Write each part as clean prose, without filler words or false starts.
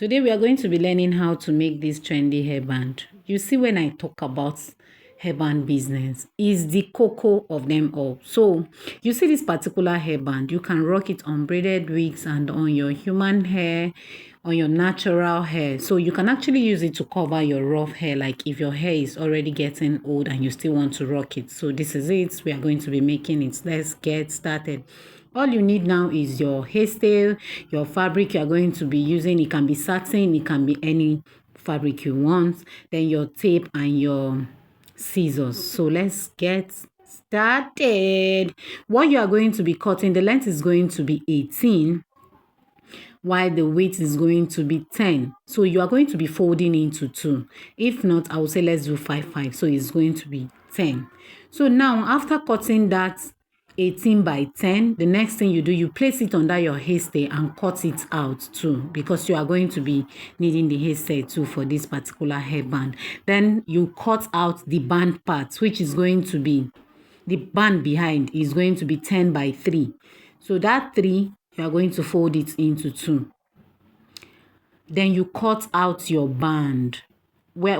Today we are going to be learning how to make this trendy hairband. You see, when I talk about hairband business, is the cocoa of them all. So you see this particular hairband, you can rock it on braided wigs and on your human hair, on your natural hair. So you can actually use it to cover your rough hair, like if your hair is already getting old and you still want to rock it. So this is it. We are going to be making it. Let's get started. All you need now is your hairstyle, your fabric you are going to be using. It can be satin, it can be any fabric you want. Then your tape and your scissors. So let's get started. What you are going to be cutting, the length is going to be 18, while the weight is going to be 10. So you are going to be folding into two. If not, I will say let's do 5. So it's going to be 10. So now after cutting that 18 by 10, the next thing you do, you place it under your hairstay and cut it out too, because you are going to be needing the hairstay too for this particular hairband. Then you cut out the band part, which is going to be the band behind is going to be 10 by 3. So that 3, you are going to fold it into 2. Then you cut out your band. We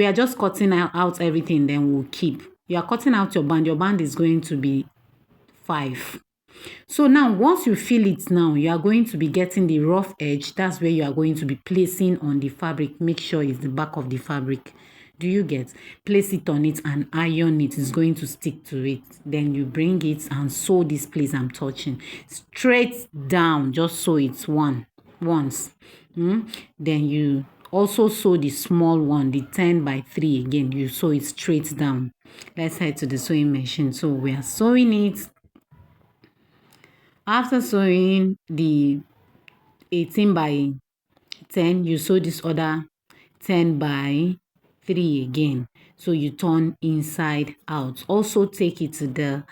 are just cutting out everything, then we'll keep. You are cutting out your band. Your band is going to be 5. So now once you feel it now, you are going to be getting the rough edge. That's where you are going to be placing on the fabric. Make sure it's the back of the fabric. Do you get? Place it on it and iron it. It's going to stick to it. Then you bring it and sew this place I'm touching straight down. Just sew it once. Then you also sew the small one, the 10 by 3 again. You sew it straight down. Let's head to the sewing machine. So we are sewing it. After sewing the 18 by 10, you sew this other 10 by 3 again. So you turn inside out. Also take it to the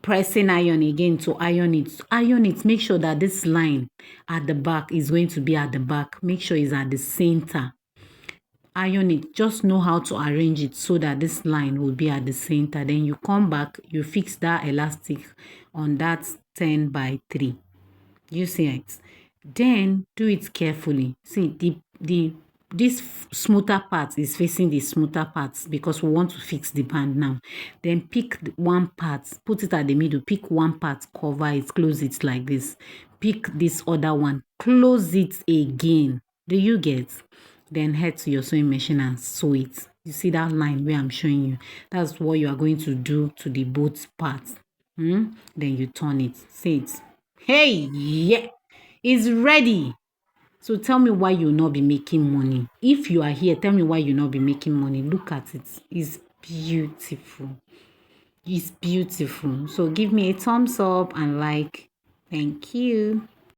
pressing iron again to iron it. Iron it. Make sure that this line at the back is going to be at the back. Make sure it's at the center. Iron it. Just know how to arrange it so that this line will be at the center. Then you come back, you fix that elastic on that 10 by 3. You see it? Then do it carefully. See, this smoother part is facing the smoother parts because we want to fix the band now. Then pick one part, put it at the middle, pick one part, cover it, close it like this. Pick this other one, close it again. Do you get? Then head to your sewing machine and sew it. You see that line where I'm showing you? That's what you are going to do to the both parts. Then you turn it. See it? Hey, yeah, it's ready. So tell me why you'll not be making money. If you are here, tell me why you'll not be making money. Look at it. It's beautiful. It's beautiful. So give me a thumbs up and like. Thank you.